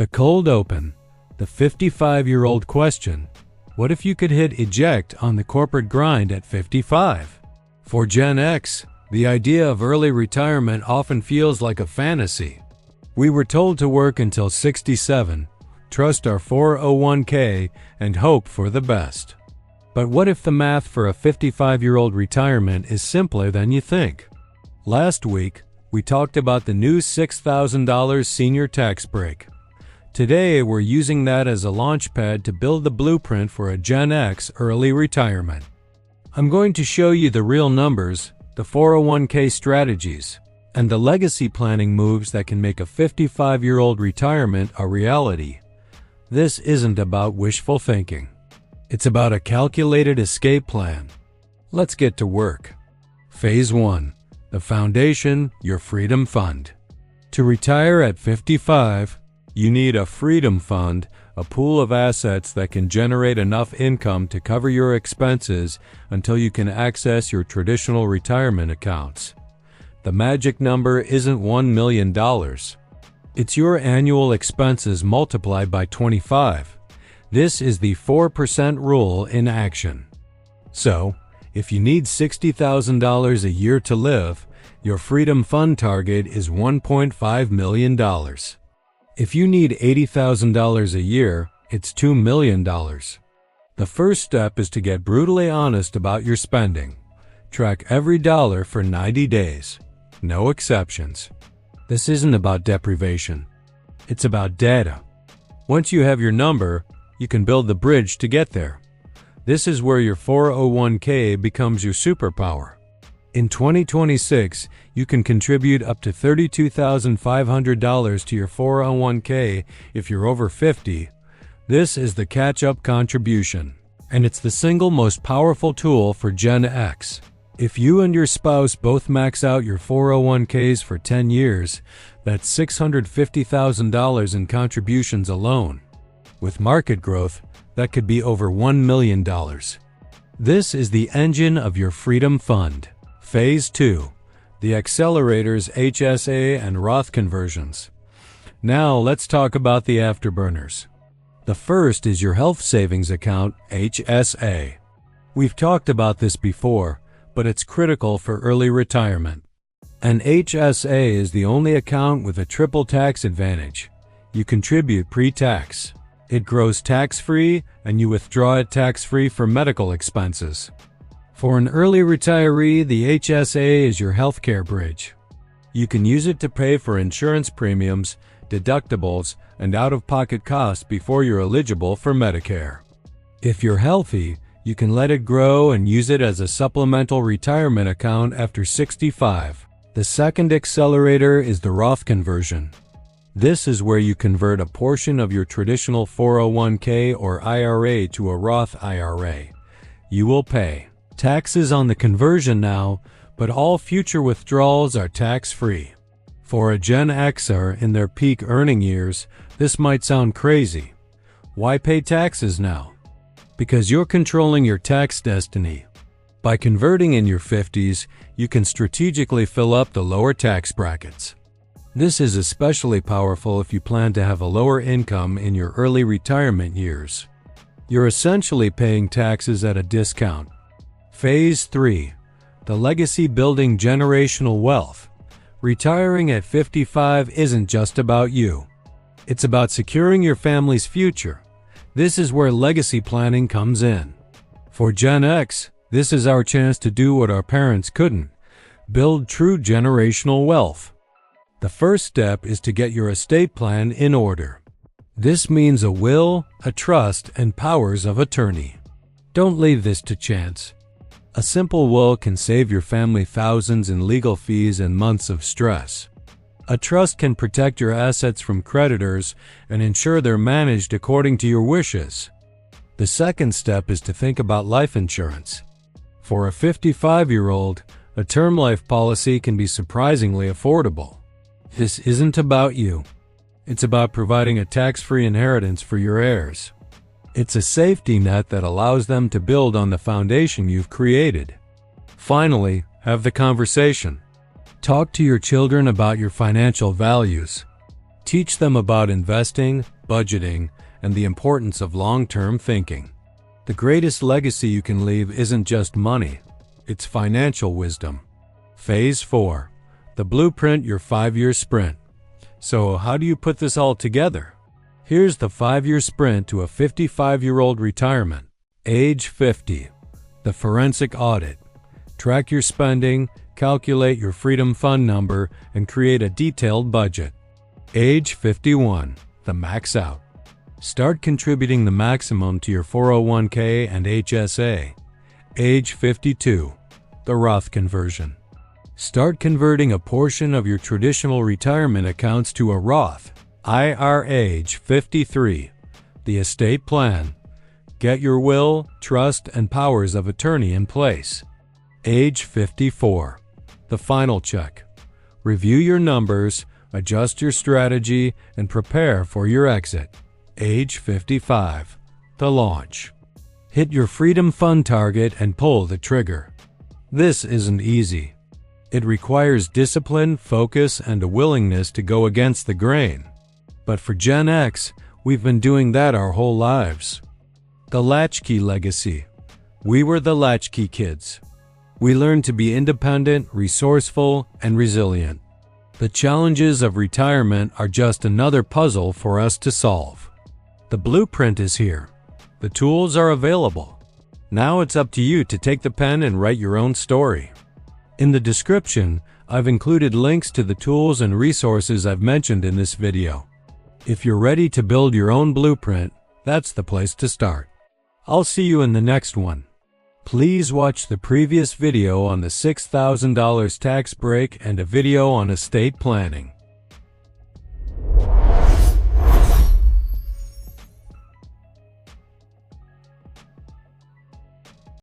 The cold open, the 55-year-old question: what if you could hit eject on the corporate grind at 55? For Gen X, the idea of early retirement often feels like a fantasy. We were told to work until 67, trust our 401k, and hope for the best. But what if the math for a 55-year-old retirement is simpler than you think? Last week, we talked about the new $6,000 senior tax break. Today, we're using that as a launchpad to build the blueprint for a Gen X early retirement. I'm going to show you the real numbers, the 401k strategies, and the legacy planning moves that can make a 55-year-old retirement a reality. This isn't about wishful thinking. It's about a calculated escape plan. Let's get to work. Phase 1. The foundation, your Freedom Fund. To retire at 55, you need a Freedom Fund, a pool of assets that can generate enough income to cover your expenses until you can access your traditional retirement accounts. The magic number isn't $1 million. It's your annual expenses multiplied by 25. This is the 4% rule in action. So, if you need $60,000 a year to live, your Freedom Fund target is $1.5 million. If you need $80,000 a year, it's $2 million. The first step is to get brutally honest about your spending. Track every dollar for 90 days. No exceptions. This isn't about deprivation. It's about data. Once you have your number, you can build the bridge to get there. This is where your 401k becomes your superpower. In 2026, you can contribute up to $32,500 to your 401k if you're over 50. This is the catch-up contribution, and it's the single most powerful tool for Gen X. If you and your spouse both max out your 401ks for 10 years, that's $650,000 in contributions alone. With market growth, that could be over $1 million. This is the engine of your Freedom Fund. Phase 2. The accelerators, HSA and Roth conversions. Now let's talk about the afterburners. The first is your health savings account, HSA. We've talked about this before, but it's critical for early retirement. An HSA is the only account with a triple tax advantage. You contribute pre-tax. It grows tax-free, and you withdraw it tax-free for medical expenses. For an early retiree, the HSA is your healthcare bridge. You can use it to pay for insurance premiums, deductibles, and out-of-pocket costs before you're eligible for Medicare. If you're healthy, you can let it grow and use it as a supplemental retirement account after 65. The second accelerator is the Roth conversion. This is where you convert a portion of your traditional 401k or IRA to a Roth IRA. You will pay taxes on the conversion now, but all future withdrawals are tax-free. For a Gen Xer in their peak earning years, this might sound crazy. Why pay taxes now? Because you're controlling your tax destiny. By converting in your 50s, you can strategically fill up the lower tax brackets. This is especially powerful if you plan to have a lower income in your early retirement years. You're essentially paying taxes at a discount. Phase 3. The legacy building generational wealth. Retiring at 55 isn't just about you. It's about securing your family's future. This is where legacy planning comes in. For Gen X, this is our chance to do what our parents couldn't: build true generational wealth. The first step is to get your estate plan in order. This means a will, a trust, and powers of attorney. Don't leave this to chance. A simple will can save your family thousands in legal fees and months of stress. A trust can protect your assets from creditors and ensure they're managed according to your wishes. The second step is to think about life insurance. For a 55-year-old, a term life policy can be surprisingly affordable. This isn't about you. It's about providing a tax-free inheritance for your heirs. It's a safety net that allows them to build on the foundation you've created. Finally, have the conversation. Talk to your children about your financial values. Teach them about investing, budgeting, and the importance of long-term thinking. The greatest legacy you can leave isn't just money, it's financial wisdom. Phase 4. The Blueprint Your 5-Year Sprint. So how do you put this all together? Here's the 5-year sprint to a 55-year-old retirement. Age 50. The forensic audit. Track your spending, calculate your Freedom Fund number, and create a detailed budget. Age 51. The max out. Start contributing the maximum to your 401k and HSA. Age 52. The Roth conversion. Start converting a portion of your traditional retirement accounts to a Roth IRA. Age 53. The estate plan. Get your will, trust, and powers of attorney in place. Age 54. The final check. Review your numbers, adjust your strategy, and prepare for your exit. Age 55. The launch. Hit your Freedom Fund target and pull the trigger. This isn't easy. It requires discipline, focus, and a willingness to go against the grain. But for Gen X, we've been doing that our whole lives. The Latchkey Legacy. We were the Latchkey Kids. We learned to be independent, resourceful, and resilient. The challenges of retirement are just another puzzle for us to solve. The blueprint is here. The tools are available. Now it's up to you to take the pen and write your own story. In the description, I've included links to the tools and resources I've mentioned in this video. If you're ready to build your own blueprint, that's the place to start. I'll see you in the next one. Please watch the previous video on the $6,000 tax break and a video on estate planning.